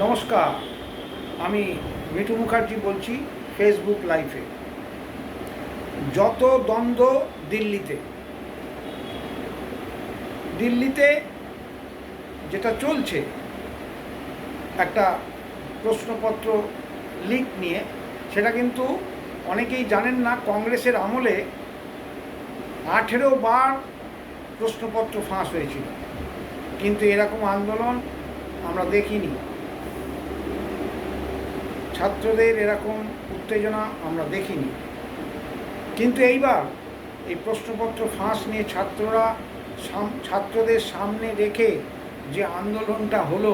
নমস্কার, আমি মিঠু মুখার্জি বলছি ফেসবুক লাইভে। যত দ্বন্দ্ব দিল্লিতে দিল্লিতে যেটা চলছে, একটা প্রশ্নপত্র লিক নিয়ে, সেটা কিন্তু অনেকেই জানেন না। কংগ্রেসের আমলে 18 বার প্রশ্নপত্র ফাঁস হয়েছিল, কিন্তু এরকম আন্দোলন আমরা দেখিনি। ছাত্রদের এরকম উত্তেজনা আমরা দেখিনি। কিন্তু এইবার এই প্রশ্নপত্র ফাঁস নিয়ে ছাত্রদের সামনে রেখে যে আন্দোলনটা হলো,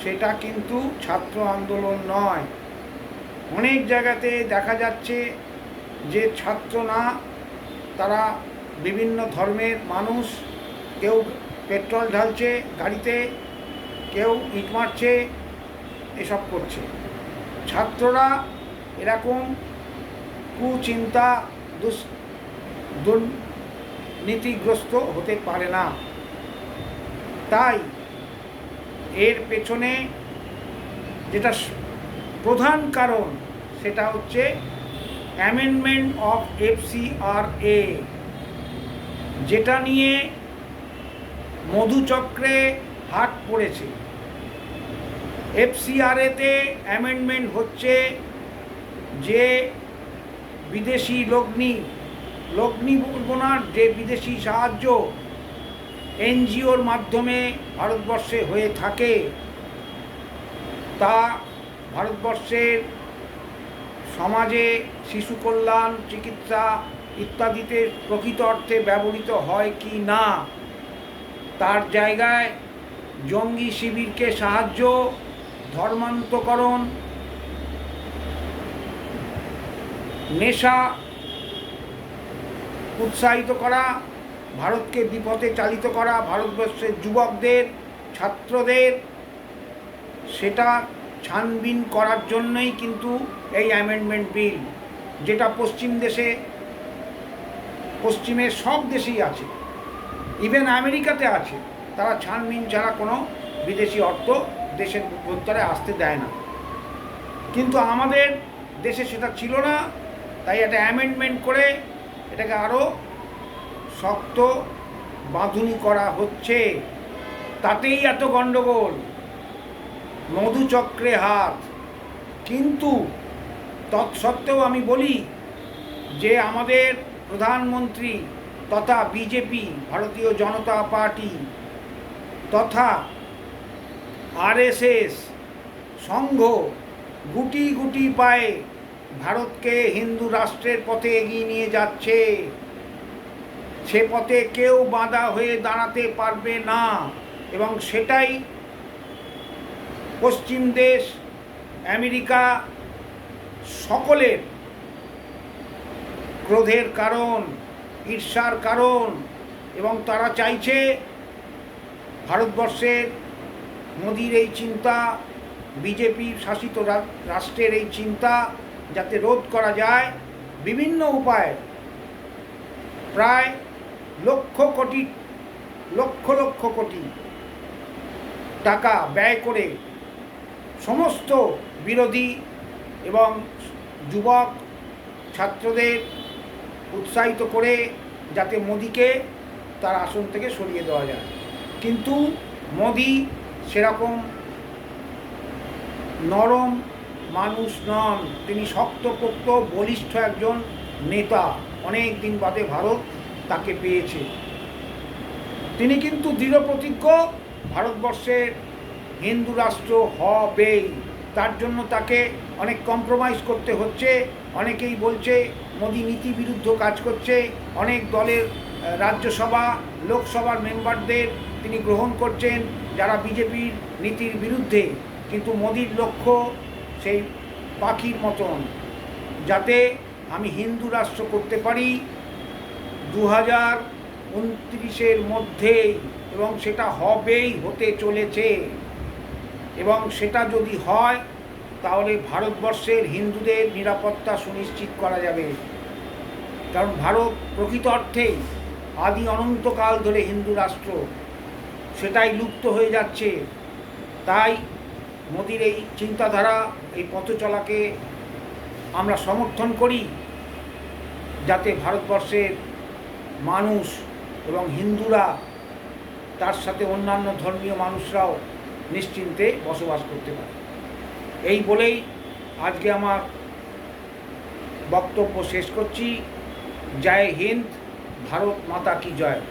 সেটা কিন্তু ছাত্র আন্দোলন নয়। অনেক জায়গাতে দেখা যাচ্ছে যে ছাত্র না, তারা বিভিন্ন ধর্মের মানুষ, কেউ পেট্রোল ঢালছে গাড়িতে, কেউ ইট মারছে, এসব করছে। ছাত্ররা এরকম কুচিন্তা দুর্নীতিগ্রস্ত হতে পারে না। তাই এর পেছনে যেটা প্রধান কারণ, সেটা হচ্ছে অ্যামেন্ডমেন্ট অফ FCRA, যেটা নিয়ে মধুচক্রে হাত পড়েছে। FCRA-তে অ্যামেন্ডমেন্ট হচ্ছে যে বিদেশি লগ্নি বলবো না, যে বিদেশি সাহায্য NGOর মাধ্যমে ভারতবর্ষে হয়ে থাকে, তা ভারতবর্ষের সমাজে শিশু কল্যাণ, চিকিৎসা ইত্যাদিতে প্রকৃত অর্থে ব্যবহৃত হয় কি না। তার জায়গায় জঙ্গি শিবিরকে সাহায্য, ধর্মান্তকরণ, নেশা উৎসাহিত করা, ভারতকে বিপথে চালিত করা, ভারতবর্ষের যুবকদের, ছাত্রদের, সেটা ছানবিন করার জন্যই কিন্তু এই অ্যামেন্ডমেন্ট বিল, যেটা পশ্চিমের সব দেশেই আছে, ইভেন আমেরিকাতে আছে। তারা ছানবিন ছাড়া কোনো বিদেশি অর্থ দেশের ভেতরে আসতে দেয় না। কিন্তু আমাদের দেশে সেটা ছিল না, তাই একটা অ্যামেন্ডমেন্ট করে এটাকে আরও শক্ত বাঁধুনি করা হচ্ছে। তাতেই এত গণ্ডগোল, মধুচক্রে হাত। কিন্তু তৎসত্ত্বেও আমি বলি যে আমাদের প্রধানমন্ত্রী তথা বিজেপি, ভারতীয় জনতা পার্টি তথা RSS সংঘ গুটি গুটি পায়ে ভারতকে হিন্দু রাষ্ট্রের পথে এগিয়ে নিয়ে যাচ্ছে। সে পথে কেউ বাধা হয়ে দাঁড়াতে পারবে না, এবং সেটাই পশ্চিম দেশ, আমেরিকা, সকলের ক্রোধের কারণ, ঈর্ষার কারণ। এবং তারা চাইছে ভারতবর্ষের মোদির এই চিন্তা, বিজেপি শাসিত রাষ্ট্রের এই চিন্তা যাতে রোধ করা যায় বিভিন্ন উপায়ে। প্রায় লক্ষ লক্ষ কোটি টাকা ব্যয় করে সমস্ত বিরোধী এবং যুবক ছাত্রদের উৎসাহিত করে যাতে মোদিকে তার আসন থেকে সরিয়ে দেওয়া যায়। কিন্তু মোদি সেরকম নরম মানুষ নন, তিনি শক্তপোক্ত বলিষ্ঠ একজন নেতা। অনেক দিন বাদে ভারত তাকে পেয়েছে। তিনি কিন্তু দৃঢ় প্রতিজ্ঞ ভারতবর্ষের হিন্দু রাষ্ট্র হবেই। তার জন্য তাকে অনেক কম্প্রোমাইজ করতে হচ্ছে। অনেকেই বলছে মোদি নীতি বিরুদ্ধ কাজ করছে। অনেক দলের রাজ্যসভা, লোকসভার মেম্বারদের তিনি গ্রহণ করছেন যারা বিজেপির নীতির বিরুদ্ধে। কিন্তু মোদির লক্ষ্য সেই পাখির মতন, যাতে আমি হিন্দু রাষ্ট্র করতে পারি 2029-এর মধ্যেই, এবং সেটা হবেই, হতে চলেছে। এবং সেটা যদি হয়, তাহলে ভারতবর্ষের হিন্দুদের নিরাপত্তা সুনিশ্চিত করা যাবে। কারণ ভারত প্রকৃত অর্থেই আদি অনন্তকাল ধরে হিন্দু রাষ্ট্র, সেটাই লুপ্ত হয়ে যাচ্ছে। তাই মোদির এই চিন্তাধারা, এই পথ চলাকে আমরা সমর্থন করি, যাতে ভারতবর্ষের মানুষ এবং হিন্দুরা তার সাথে অন্যান্য ধর্মীয় মানুষরাও নিশ্চিন্তে বসবাস করতে পারে। এই বলেই আজকে আমার বক্তব্য শেষ করছি। জয় হিন্দ, ভারত মাতা কি জয়।